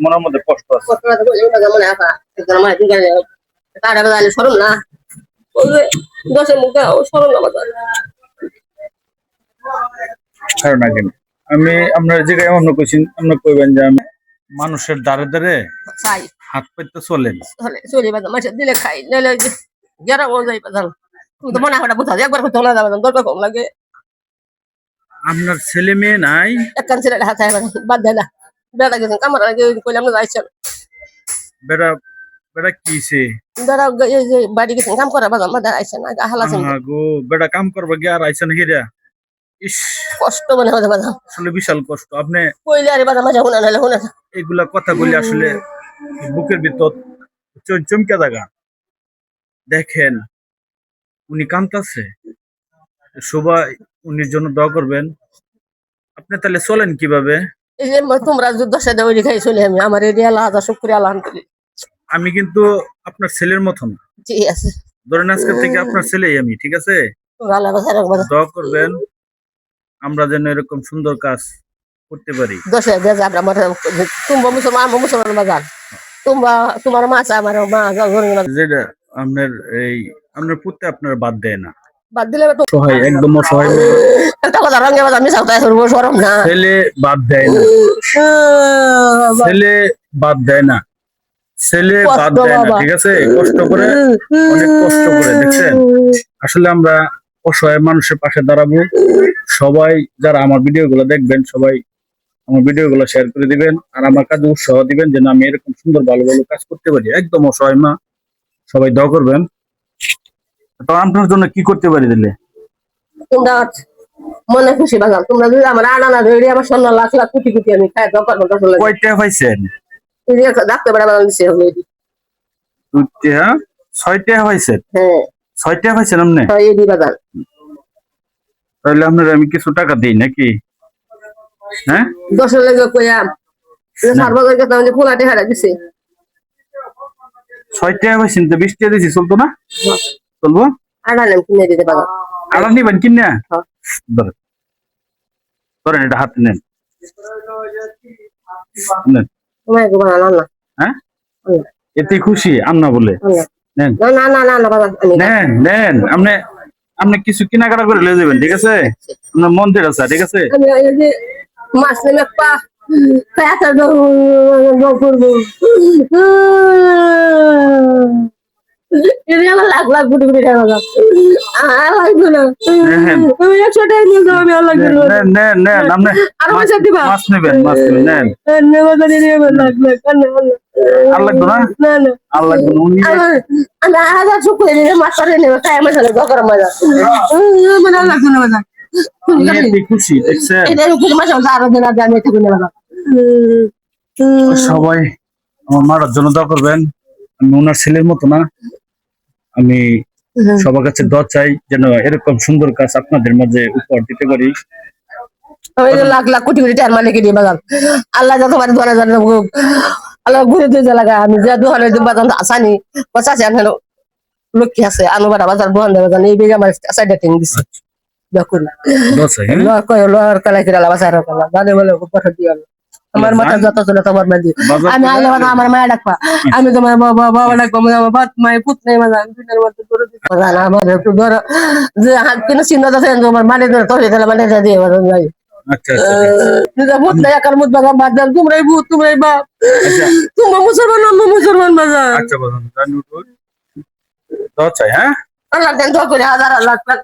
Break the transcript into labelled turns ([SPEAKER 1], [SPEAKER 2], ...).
[SPEAKER 1] মনের মধ্যে কষ্ট আছে।
[SPEAKER 2] কষ্ট আছে বলে মনে আপা একজন আমার দিকে টাকা গালে সরম না বলবে দশের মুখে সরম না বাজার
[SPEAKER 1] কারণ আগে আমি আপনার জায়গায় এমন কোশ্চিন আপনি কইবেন যে আমি মানুষের দ্বারে দ্বারে
[SPEAKER 2] চাই
[SPEAKER 1] হাত পাইতে চলেন
[SPEAKER 2] চলি বাজার মাসে দিলে খাই নাহলে যারা ও যাই বাজার তুমি তো মনে হয় বুঝা একবার করতে না যাবেন দরকার কম লাগে
[SPEAKER 1] আপনার ছেলে মেয়ে নাই
[SPEAKER 2] একখান ছেলে হাতে বাদ দেয় না বেড়া গেছেন কামার আগে কইলাম না যাইছেন
[SPEAKER 1] বেটা বেটা কিছে
[SPEAKER 2] বেড়া এই যে বাড়ি গেছেন কাম করা বাজার মাঝে আইছেন হালাছেন
[SPEAKER 1] গো বেটা কাম করবা গিয়ে আর আইছেন হিরা ইস
[SPEAKER 2] কষ্ট মনে হয় বাজার
[SPEAKER 1] আসলে বিশাল কষ্ট আপনি
[SPEAKER 2] কইলে আরে বাজার মাঝে হুনা নাহলে হুনা
[SPEAKER 1] এগুলা কথা বলি আসলে বুকের ভিতর চমকে জায়গা দেখেন উনি কাঁদতেছে সবাই উনির জন্য দোয়া করবেন আপনি তাহলে চলেন কিভাবে
[SPEAKER 2] এই যে তোমরা যুদ্ধ সাথে ওই খাই চলে আমি আমার এরিয়া আল্লাহ শুক্রিয়া আলহামদুলিল্লাহ
[SPEAKER 1] আমি কিন্তু আপনার ছেলের মতন
[SPEAKER 2] ঠিক আছে
[SPEAKER 1] ধরেন আজকে থেকে আপনার ছেলেই আমি ঠিক আছে দোয়া করবেন আমরা যেন এরকম সুন্দর কাজ করতে পারি
[SPEAKER 2] মুসলমান বাজার তোমার মা আছে আমার মা
[SPEAKER 1] যেটা আপনার এই আপনার পুত্রে আপনার বাদ দেয় না
[SPEAKER 2] বাদ দিলে
[SPEAKER 1] সহায় একদম অসহায়
[SPEAKER 2] একটা কথা রঙে বাজার আমি চাওতাই করবো সরম না
[SPEAKER 1] ছেলে বাদ দেয় না ছেলে বাদ দেয় না ছেলে বাদ দেয় না ঠিক আছে কষ্ট করে অনেক কষ্ট করে দেখছেন আসলে আমরা অসহায় মানুষের পাশে দাঁড়াবো সবাই যারা আমার ভিডিও গুলো দেখবেন সবাই আমার ভিডিও গুলো শেয়ার করে দিবেন আর আমার কাজে উৎসাহ দিবেন যেন আমি এরকম সুন্দর ভালো ভালো কাজ করতে পারি একদম অসহায় মা সবাই দোয়া করবেন তো আপনার জন্য কি করতে পারি দিলে
[SPEAKER 2] তোমরা মনে খুশি বাজার তোমরা যদি আমার আনা ধরে আমার স্বর্ণ লাখ লাখ কোটি কোটি আমি খাই দরকার
[SPEAKER 1] কয়টা পাইছেন
[SPEAKER 2] ডাক্তার বেড়া বাজার দিচ্ছে
[SPEAKER 1] দুইটা ছয়টা পাইছেন
[SPEAKER 2] হ্যাঁ
[SPEAKER 1] ছয়টা পাইছেন আপনি
[SPEAKER 2] এই বাজার
[SPEAKER 1] তাহলে আপনার আমি কিছু টাকা দিই নাকি হ্যাঁ
[SPEAKER 2] 10 লেগে কইয়াম সারবাজার কাছে আমি পোলাটে হারা দিছে
[SPEAKER 1] 6 টাকা পাইছেন তো 20 টাকা দিছি চলতো না চলবো
[SPEAKER 2] আড়া নেন কিনে দিতে পারো
[SPEAKER 1] আড়া নিবেন কিনা ধরেন ধরেন এটা হাতে নেন নেন
[SPEAKER 2] তোমায় গো বানা না
[SPEAKER 1] হ্যাঁ এতে খুশি আম্না বলে নেন
[SPEAKER 2] না না না না না বাবা
[SPEAKER 1] নেন নেন আপনি আপনি কিছু কেনাকাটা করে নিয়ে যাবেন ঠিক আছে আপনার মন্দির আছে ঠিক আছে
[SPEAKER 2] আমি এই যে মাছ নেমে পা পেটা দো করবো এর আমার লাখ লাখ কোটি কোটি টাকা লাগবে লাগবে না আমি 100 টাকা নিয়ে যাবো আমি লাগবে না
[SPEAKER 1] নেন নেন নেন আপনি
[SPEAKER 2] আর মাছ দিবা
[SPEAKER 1] মাছ নেবেন নেন
[SPEAKER 2] নেবা জানি নেবা লাগবে কানে
[SPEAKER 1] আর লাগবে না
[SPEAKER 2] না না
[SPEAKER 1] আর লাগবে না উনি
[SPEAKER 2] আমি আগে চুকুলে নিয়ে মাছ করে নেব তাই আমার সাথে গরম মজা মানে লাগবে না মজা
[SPEAKER 1] উনি খুশি দেখছেন
[SPEAKER 2] এটা উপরে মাছ আরো দিন আগে আমি এটা কিনে
[SPEAKER 1] সবাই আমার মারার জন্য দোয়া করবেন আমি ওনার ছেলের মতো না আমি সবার কাছে দোয়া চাই যেন এরকম সুন্দর কাজ আপনাদের মাঝে উপহার দিতে পারি
[SPEAKER 2] লাখ লাখ কোটি কোটি টাকার মালিক দিয়ে বাজার আল্লাহ যত পারে ধরে জানে আল্লাহ ঘুরে দিয়ে লাগা আমি যে দোকানে বাজার আসানি পচাশি আনলো লক্ষ্মী আছে আনুবার বাজার দোকান দেওয়া জানি এই বেগে আমার সাইডে টিং দিচ্ছে দেখুন লোহার কালাই কিরা বাসায় জানে বলে কথা দিয়ে আমার মাথা যত চলে তোমার মাঝে আমি আইলে আমার মায়া ডাকবা আমি তোমার বাবা বাবা ডাকবো আমার বাপ মায়ের পুত নেই আমার আমার একটু ধরো যে হাত কিনে চিন্তা আছে তোমার মানে ধরে তৈরি তাহলে মানে দিয়ে যাই ভূত নাই একার মুখ বাগা বাদ দেন তোমরাই ভূত তোমরাই বাপ তোমরা মুসলমান আমরা মুসলমান বাজার
[SPEAKER 1] চাই হ্যাঁ
[SPEAKER 2] আল্লাহ দেন দোয়া করে 1000 লাখ লাখ